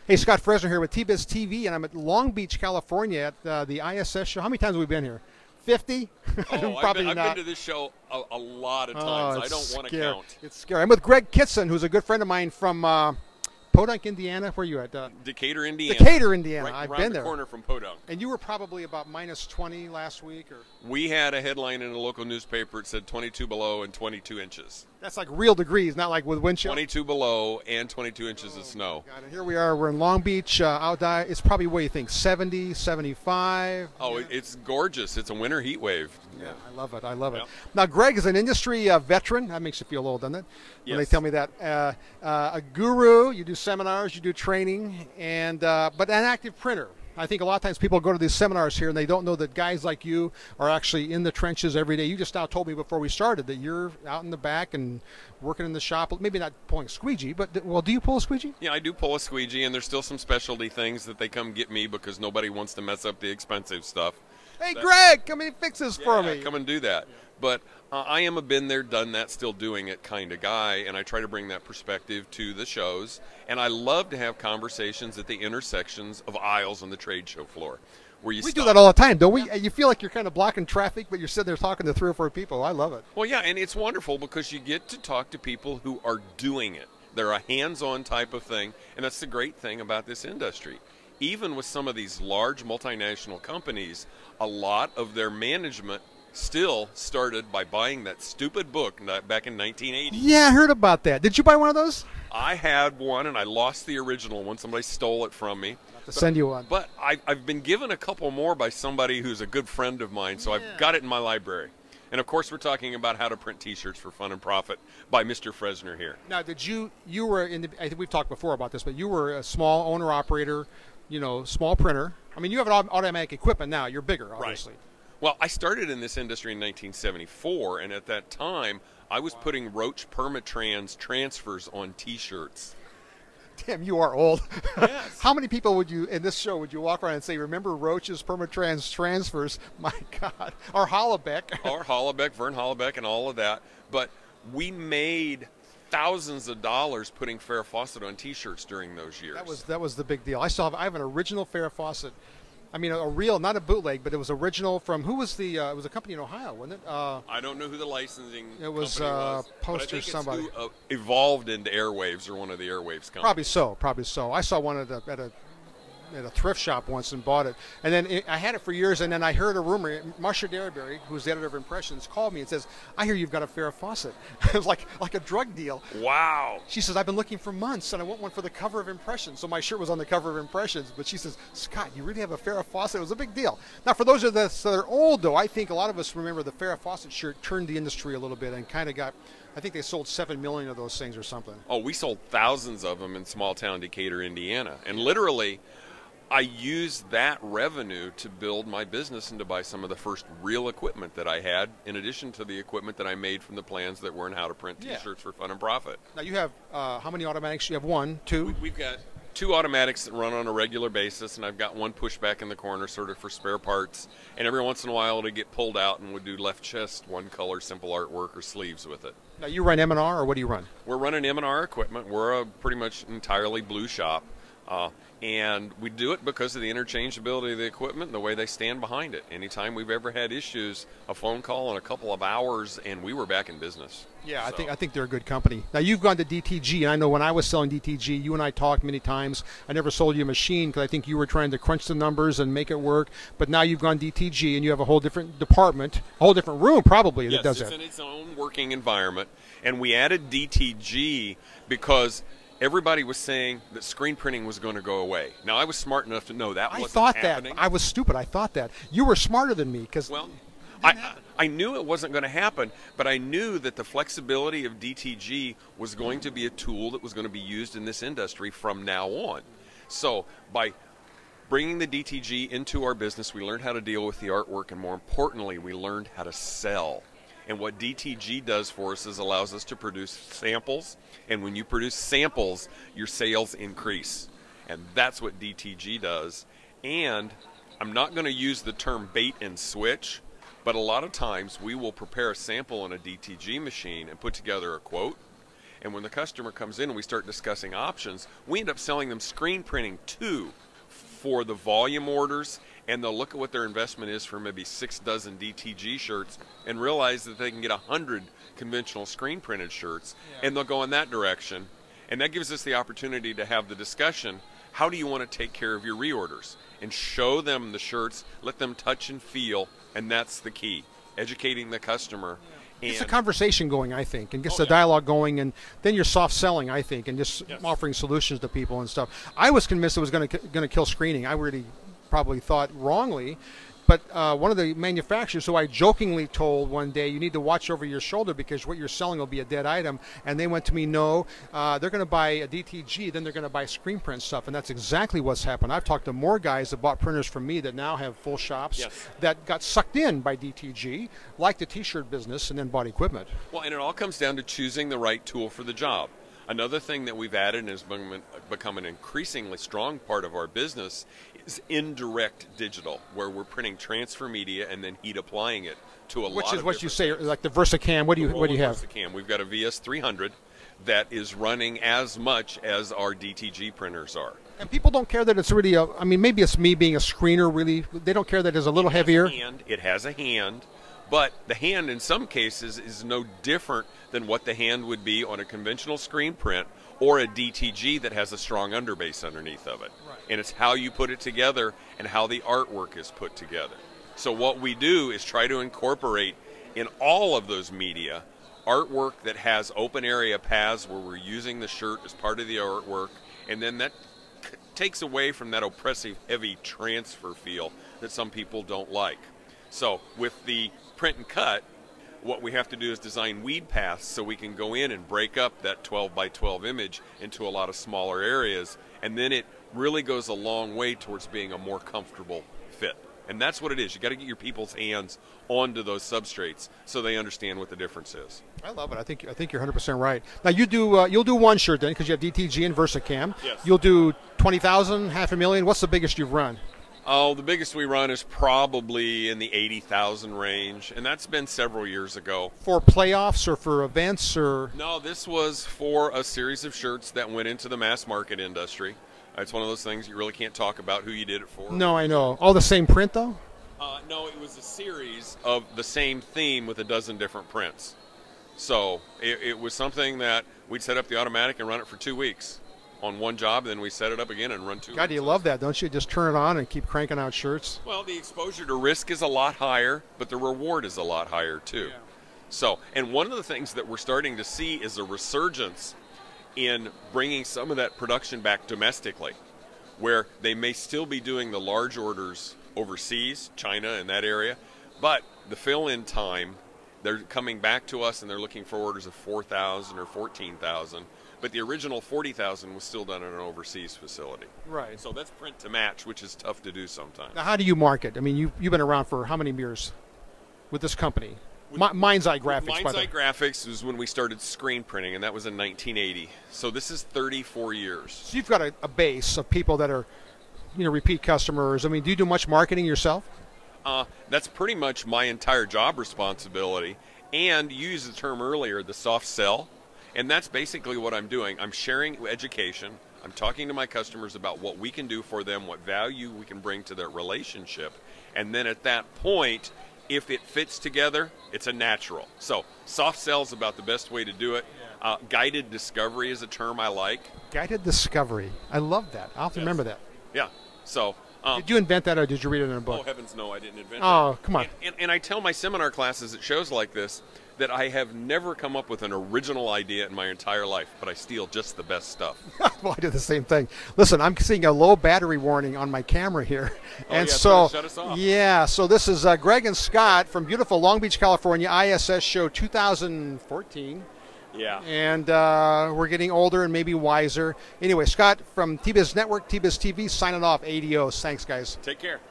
Hey, Scott Fresener here with T-Biz TV, and I'm at Long Beach, California at the ISS show. How many times have we been here? 50? Oh, Probably I've not. been to this show a lot of Oh, times. I it's don't want to scary. count. It's scary. I'm with Greg Kitson, who's a good friend of mine from Podunk, Indiana. Where are you at? Decatur, Indiana. Decatur, Indiana. Right I've around been the there. corner from Podunk. And you were probably about minus 20 last week, or We had a headline in a local newspaper. It said 22 below and 22 inches. that's like real degrees, not like with wind chill. 22 below and 22 inches of snow. God, and here we are. We're in Long Beach. It's probably, what do you think, 70, 75? Oh, it's gorgeous. It's a winter heat wave. Yeah, I love it. I love it. Yep. Now, Greg is an industry veteran. That makes you feel old, doesn't it? When they Yes. tell me that. A guru. You do seminars. You do training, and but an active printer. I think a lot of times people go to these seminars here and they don't know that guys like you are actually in the trenches every day. You just now told me before we started that you're out in the back and working in the shop. Maybe not pulling a squeegee, but well, do you pull a squeegee? Yeah, I do pull a squeegee, and there's still some specialty things that they come get me because nobody wants to mess up the expensive stuff. Hey, Greg, come and fix this for Yeah, me. come and do that. But I am a been there, done that, still doing it kind of guy, and I try to bring that perspective to the shows. And I love to have conversations at the intersections of aisles on the trade show floor, where you We stop. do that all the time, don't we? You feel like you're kind of blocking traffic, but you're sitting there talking to 3 or 4 people. I love it. Well, yeah, and it's wonderful because you get to talk to people who are doing it. They're a hands-on type of thing, and that's the great thing about this industry. Even with some of these large multinational companies, a lot of their management still started by buying that stupid book back in 1980. Yeah, I heard about that. Did you buy one of those? I had one, and I lost the original one. Somebody stole it from me. To send you one. But I've been given a couple more by somebody who's a good friend of mine, so I've got it in my library. And, of course, we're talking about how to print T-shirts for fun and profit by Mr. Fresener here. Now, did you were in the, I think we've talked before about this, but you were a small owner-operator, small printer. I mean, you have automatic equipment now. You're bigger, obviously. Well, I started in this industry in 1974, and at that time, I was putting Roach Permatrans transfers on T-shirts. Damn, you are old. Yes. How many people would you, in this show, would you walk around and say, remember Roach's Permatrans transfers? My God. Or Hollebeck. Or Hollebeck, Vern Hollebeck, and all of that. But we made thousands of dollars putting Farrah Fawcett on T-shirts during those years. That was the big deal. I have an original Farrah Fawcett. I mean, a real, not a bootleg, but it was original from, who was the, it was a company in Ohio, wasn't it? I don't know who the licensing It was company was. Post but I or think somebody. It's who, evolved into Airwaves or one of the Airwaves companies. Probably so. I saw one at a thrift shop once and bought it. And then I had it for years, and then I heard a rumor. Marcia Derryberry, who's the editor of Impressions, called me and says, I hear you've got a Farrah Fawcett. It was like a drug deal. Wow. She says, I've been looking for months, and I want one for the cover of Impressions. So my shirt was on the cover of Impressions. But she says, Scott, you really have a Farrah Fawcett? It was a big deal. Now, for those of us that are old, though, I think a lot of us remember the Farrah Fawcett shirt turned the industry a little bit and kind of got, I think they sold 7 million of those things or something. Oh, we sold thousands of them in small town Decatur, Indiana. And literally, I used that revenue to build my business and to buy some of the first real equipment that I had, in addition to the equipment that I made from the plans that were in how to print T-shirts for fun and profit. Now, you have, how many automatics? You have 1, 2? We've got 2 automatics that run on a regular basis, and I've got 1 pushback in the corner sort of for spare parts. And every once in a while it'll get pulled out and we'll do left chest, 1 color, simple artwork, or sleeves with it. Now, you run M&R, or what do you run? We're running M&R equipment. We're a pretty much entirely blue shop. And we do it because of the interchangeability of the equipment and the way they stand behind it. Anytime we've ever had issues, a phone call in a couple of hours, and we were back in business. Yeah, So. I think they're a good company. Now, you've gone to DTG, and I know when I was selling DTG, you and I talked many times. I never sold you a machine because I think you were trying to crunch the numbers and make it work. But now you've gone DTG, and you have a whole different department, a whole different room probably that does that. Yes, it's in its own working environment. And we added DTG because everybody was saying that screen printing was going to go away. Now, I was smart enough to know that wasn't happening. I was stupid. I thought that. You were smarter than me because. Well, I knew it wasn't going to happen, but I knew that the flexibility of DTG was going to be a tool that was going to be used in this industry from now on. So by bringing the DTG into our business, we learned how to deal with the artwork, and more importantly, we learned how to sell. And what DTG does for us is allows us to produce samples, and when you produce samples, your sales increase. And that's what DTG does. And I'm not going to use the term bait and switch, but a lot of times we will prepare a sample on a DTG machine and put together a quote, And when the customer comes in and we start discussing options, we end up selling them screen printing too for the volume orders, and they'll look at what their investment is for maybe 6 dozen DTG shirts and realize that they can get 100 conventional screen printed shirts, and they'll go in that direction. And that gives us the opportunity to have the discussion, how do you want to take care of your reorders? And show them the shirts, let them touch and feel, and that's the key, educating the customer. It's a conversation going, I think, and gets the dialogue going, and then you're soft selling, I think, and just offering solutions to people and stuff. I was convinced it was going to kill screening. I really probably thought wrongly, but one of the manufacturers who I jokingly told one day, you need to watch over your shoulder because what you're selling will be a dead item, and they went to me, no, they're going to buy a DTG, then they're going to buy screen print stuff, and that's exactly what's happened. I've talked to more guys that bought printers from me that now have full shops that got sucked in by DTG, like the t-shirt business, and then bought equipment. Well, and it all comes down to choosing the right tool for the job. Another thing that we've added and has become an increasingly strong part of our business is indirect digital, where we're printing transfer media and then heat applying it to a lot of Which is what you say, things. like the VersaCam. What do you have? VersaCam. We've got a VS300 that is running as much as our DTG printers are. And people don't care that it's really I mean, maybe it's me being a screener, really. They don't care that it's a little heavier. It has a hand. But the hand, in some cases, is no different than what the hand would be on a conventional screen print or a DTG that has a strong underbase underneath of it. Right. And it's how you put it together and how the artwork is put together. So what we do is try to incorporate in all of those media artwork that has open area paths where we're using the shirt as part of the artwork, and then that takes away from that oppressive, heavy transfer feel that some people don't like. So with the print and cut, what we have to do is design weed paths so we can go in and break up that 12 by 12 image into a lot of smaller areas, and then it really goes a long way towards being a more comfortable fit. And that's what it is. You got to get your people's hands onto those substrates so they understand what the difference is. I love it. I think you're 100% right. Now you do you'll do one shirt then because you have DTG and VersaCam. Yes. You'll do 20,000, 500,000. What's the biggest you've run? Oh, the biggest we run is probably in the 80,000 range, and that's been several years ago. For playoffs or for events or? No, this was for a series of shirts that went into the mass market industry. It's one of those things you really can't talk about who you did it for. No, I know. All the same print, though? No, it was a series of the same theme with a dozen different prints. So it was something that we'd set up the automatic and run it for 2 weeks on one job, then we set it up again and run 2 weeks. God, you love that, don't you? Just turn it on and keep cranking out shirts. Well, the exposure to risk is a lot higher, but the reward is a lot higher too. Yeah. So, and one of the things that we're starting to see is a resurgence in bringing some of that production back domestically, where they may still be doing the large orders overseas, China and that area, but the fill-in time, they're coming back to us and they're looking for orders of 4,000 or 14,000. But the original 40,000 was still done in an overseas facility. Right. So that's print to match, which is tough to do sometimes. Now, how do you market? I mean, you've been around for how many years with this company? Mind's Eye Graphics. Mind's Eye Graphics was when we started screen printing, and that was in 1980. So this is 34 years. So you've got a base of people that are, repeat customers. I mean, do you do much marketing yourself? That's pretty much my entire job responsibility. And you used the term earlier, the soft sell. And that's basically what I'm doing. I'm sharing education. I'm talking to my customers about what we can do for them, what value we can bring to their relationship. And then at that point, if it fits together, it's a natural. So soft sell is about the best way to do it. Guided discovery is a term I like. Guided discovery. I love that. I'll have to remember that. Yeah. So did you invent that or did you read it in a book? Oh, heavens no, I didn't invent it. Oh, come on. And I tell my seminar classes at shows like this that I have never come up with an original idea in my entire life, but I steal just the best stuff. Well, I do the same thing. Listen, I'm seeing a low battery warning on my camera here. And so shut us off. Yeah, so this is Greg and Scott from beautiful Long Beach, California, ISS show 2014. Yeah. And we're getting older and maybe wiser. Anyway, Scott from T-Biz Network, T-Biz TV, signing off. Adios. Thanks, guys. Take care.